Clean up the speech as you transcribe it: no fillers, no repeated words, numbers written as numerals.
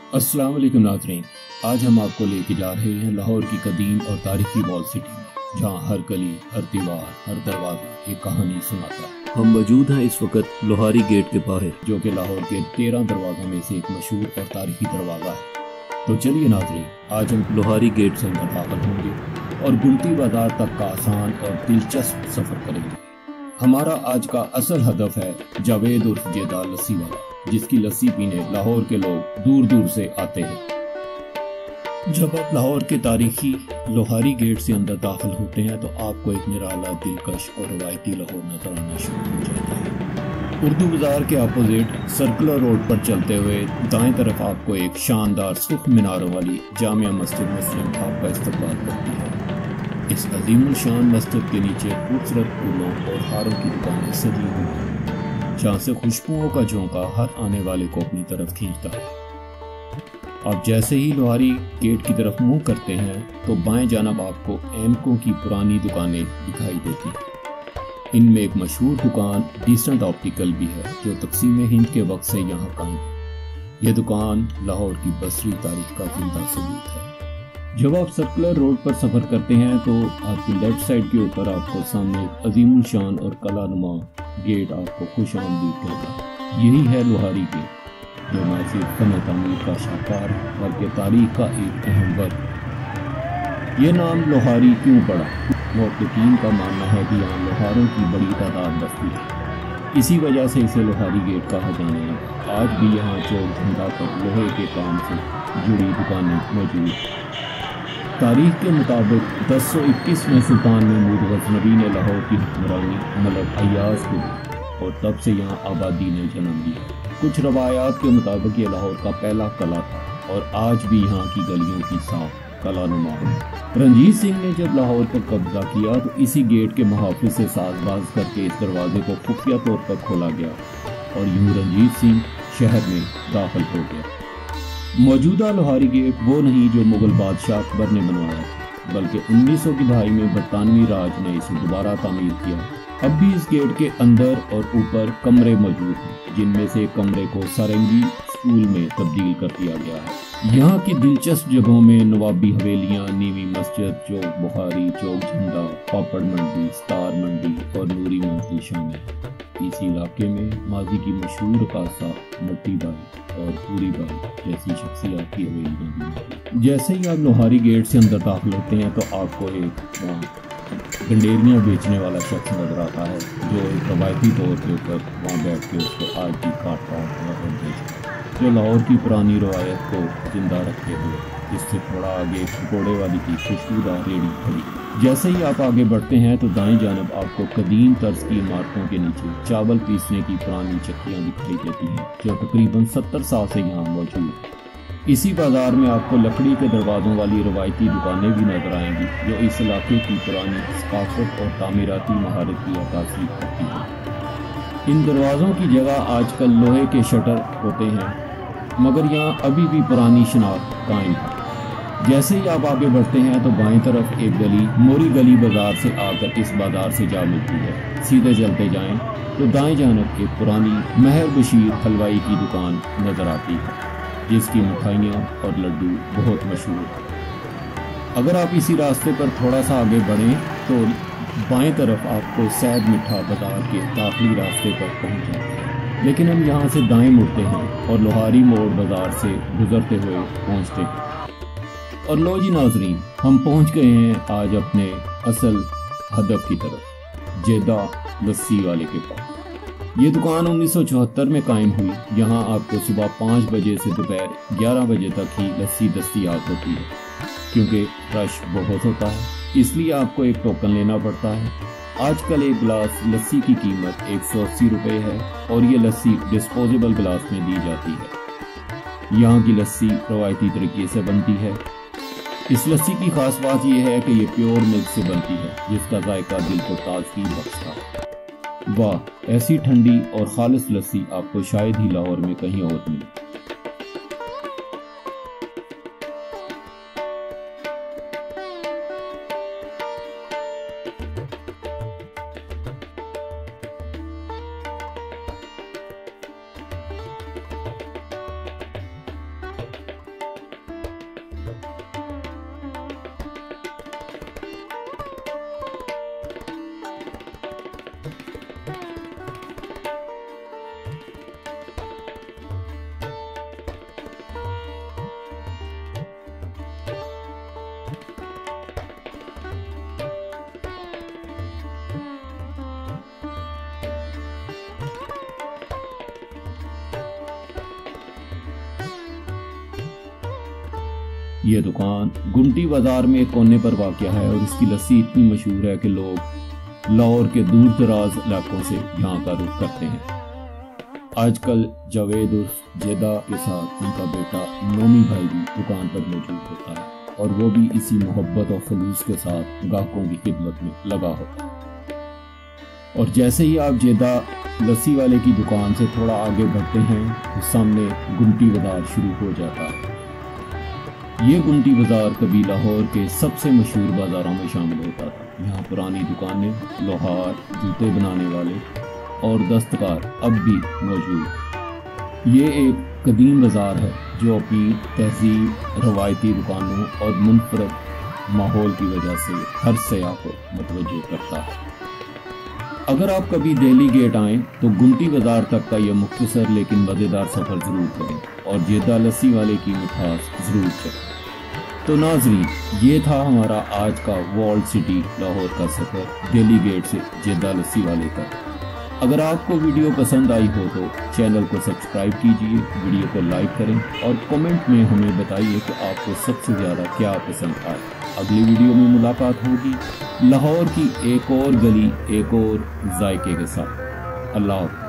अस्सलाम वालेकुम नाज़रीन, आज हम आपको लेके जा रहे हैं लाहौर की कदीम और तारीखी वॉल सिटी में, जहाँ हर गली, हर दीवार, हर दरवाजा एक कहानी सुनाता है। हम मौजूद हैं इस वक्त लोहारी गेट के बाहर, जो कि लाहौर के 13 दरवाजों में से एक मशहूर और तारीखी दरवाजा है। तो चलिए नाज़रीन, आज हम लोहारी गेट से अंदर दाखिल होंगे और गुलती बाजार तक का आसान और दिलचस्प सफर करेंगे। हमारा आज का असल हदफ है जावेद उर्फ जेदा लस्सी वाला, जिसकी लस्सी पीने लाहौर के लोग दूर दूर से आते हैं। जब आप लाहौर के तारीखी लोहारी गेट से अंदर दाखिल होते हैं तो आपको एक निराला, दिलकश और रवायती लाहौर नजर आना शुरू हो जाता है। उर्दू बाजार के अपोजिट सर्कुलर रोड पर चलते हुए दाएं तरफ आपको एक शानदार सुर्ख मीनारों वाली जामिया मस्जिद मुस्लिम आपका इस्तकबाल करती है। इस अजीमुल शान मस्जिद के नीचे खूबसूरत फूलों और हारों की दुकानें सजी हुई हैं, जहाँ से खुशबुओं का झोंका हर आने वाले को अपनी तरफ खींचता है। आप जैसे ही लोहारी गेट की तरफ मुंह करते हैं तो बाएं जानब आपको एनकों की पुरानी दुकानें दिखाई देती हैं। इनमें एक मशहूर दुकान डिसेंट ऑप्टिकल भी है, जो तक़सीम हिंद के वक्त से यहाँ कायम है। यह दुकान लाहौर की बसरी तारीख का जिंदा सबूत है। जब आप सर्कुलर रोड पर सफर करते हैं तो आपकी लेफ्ट साइड के ऊपर आपको सामने अजीमुल शान और कलानुमा गेट आपको खुश आमदीद कहता है। यही है लोहारी गेट, जो न सिर्फ फन तामीर का शाहकार है बल्कि तारीख का एक अहम वर्ग। ये नाम लोहारी क्यों पड़ा? मुहक्किकीन का मानना है कि यहाँ लोहारों की बड़ी तादाद बसती है, इसी वजह से इसे लोहारी गेट कहा जाने लगा। आज भी यहाँ चौक धंधा पर लोहे के काम से जुड़ी दुकानें मौजूद हैं। तारीख के मुताबिक 1021 में सुल्तान महमूद गजनवी ने लाहौर की हुक्मरानी मलक अय्याज को दी और तब से यहाँ आबादी ने जन्म लिया। कुछ रवायात के मुताबिक ये लाहौर का पहला कला था और आज भी यहाँ की गलियों की साफ कलानुमा है। रंजीत सिंह ने जब लाहौर पर कब्जा किया तो इसी गेट के मुहाफिज से साजबाज करके इस दरवाजे को खुफिया तौर पर खोला गया और यूं रंजीत सिंह शहर में दाखिल हो गया। मौजूदा लोहारी गेट वो नहीं जो मुगल बादशाह अकबर ने बनवाया, बल्कि 1900 की दहाई में बरतानवी राज ने इसे दोबारा तामीर किया। अब भी इस गेट के अंदर और ऊपर कमरे मौजूद हैं, जिनमें से एक कमरे को सारंगी स्कूल में तब्दील कर दिया गया है। यहाँ की दिलचस्प जगहों में नवाबी हवेलियाँ, नीवी मस्जिद, चौक बुखारी, चौक झंडा, पापड़ मंडी, स्टार मंडी और नूरी मंडी शामिल है। इस इलाके में माजी की मशहूर कासा मट्टी बाई और पूरी बाई जैसी शख्सियात की हवेलियाँ भी। जैसे ही आप लोहारी गेट से अंदर दाखिल होते हैं तो आपको एक गंडेरियाँ बेचने वाला शख्स नजर आता है, जो एक रवायती तौर के ऊपर वहाँ बैठ के उसको आज भी काट रहा है और बेचता है, जो लाहौर की पुरानी रवायत को जिंदा रखते हुए। इससे थोड़ा आगे पकौड़े वाली की खुशबूदार रेड़ी खड़ी। जैसे ही आप आगे बढ़ते हैं तो दाएं जानब आपको कदीम तर्ज की इमारतों के नीचे चावल पीसने की पुरानी चक्कियाँ दिखाई देती हैं, जो तकरीबन 70 साल से यहाँ मौजूद है। इसी बाजार में आपको लकड़ी के दरवाज़ों वाली रवायती दुकानें भी नजर आएंगी, जो इस इलाके की पुरानी सकाफत और तामीराती महारत की अक्कासी करती है। इन दरवाज़ों की जगह आजकल लोहे के शटर होते हैं, मगर यहाँ अभी भी पुरानी शनाख्त कायम है। जैसे ही आप आगे बढ़ते हैं तो बाएं तरफ एक गली मोरी गली बाजार से आकर इस बाजार से जा मिलती है। सीधे चलते जाएं तो दाएं जानब एक पुरानी महर बशीर हलवाई की दुकान नजर आती है, जिसकी मिठाइयाँ और लड्डू बहुत मशहूर है। अगर आप इसी रास्ते पर थोड़ा सा आगे बढ़ें तो बाएं तरफ आपको सैद मिठा बाजार के दाखिली रास्ते पर पहुंच जाते हैं, लेकिन हम यहाँ से दाएं मुड़ते हैं और लोहारी मोड़ बाजार से गुजरते हुए पहुँचते हैं। और लो जी नाजरीन, हम पहुँच गए हैं आज अपने असल हदफ की तरफ, जेदा लस्सी वाले के पास। ये दुकान 1974 में कायम हुई। यहाँ आपको सुबह 5 बजे से दोपहर 11 बजे तक ही लस्सी दस्तयाब होती है। क्योंकि रश बहुत होता है, इसलिए आपको एक टोकन लेना पड़ता है। आजकल एक गिलास लस्सी की कीमत 180 रुपये है और ये लस्सी डिस्पोजेबल गिलास में दी जाती है। यहाँ की लस्सी रवायती तरीके से बनती है। इस लस्सी की खास बात यह है कि ये प्योर मिल्क से बनती है, जिसका जायका दिल को ताजगी बख्शता है। वाह, ऐसी ठंडी और खालिस लस्सी आपको शायद ही लाहौर में कहीं और मिले। یہ دکان گمٹی بازار میں ایک کونے پر واقع ہے اور اس کی لسی اتنی مشہور ہے کہ لوگ لاہور کے دور دراز علاقوں سے یہاں کا رخ کرتے ہیں۔ آج کل جاوید عرف جیدہ کے ساتھ ان کا بیٹا نومی بھائی بھی دکان پر موجود ہوتا ہے اور وہ بھی اسی محبت اور خلوص کے ساتھ گاہکوں کی خدمت میں لگا ہوتا ہے۔ اور جیسے ہی آپ جیدہ لسی والے کی دکان سے تھوڑا آگے بڑھتے ہیں تو سامنے گمٹی بازار شروع ہو جاتا ہے۔ یہ گمٹی بازار کبھی لاہور کے سب سے مشہور بازاروں میں شامل ہوتا تھا۔ یہاں پرانی دکانیں، لوہار، جوتے بنانے والے اور دستکار اب بھی موجود۔ یہ ایک قدیم بازار ہے جو اپنی تہذیب، روایتی دکانوں اور منفرد ماحول کی وجہ سے ہر سیاح کو متوجہ کرتا ہے۔ اگر آپ کبھی دہلی گیٹ آئیں تو گمٹی بازار تک کا یہ مختصر لیکن مزیدار سفر ضرور کریں اور جیدہ لسی والے کی مٹھاس ضرور چکھیں۔ تو ناظرین، یہ تھا ہمارا آج کا وارلڈ سٹی لاہور کا سفر دہلی گیٹ سے جیدہ لسی والے تک۔ اگر آپ کو ویڈیو پسند آئی ہو تو چینل کو سبسکرائب کیجئے، ویڈیو کو لائک کریں اور کمنٹ میں ہمیں بتائیے کہ آپ کو سب سے زیادہ کیا پسند آئے۔ اگلی ویڈیو میں ملاقات ہوگی لاہور کی ایک اور گلی، ایک اور ذائقے کے ساتھ۔ اللہ حافظ۔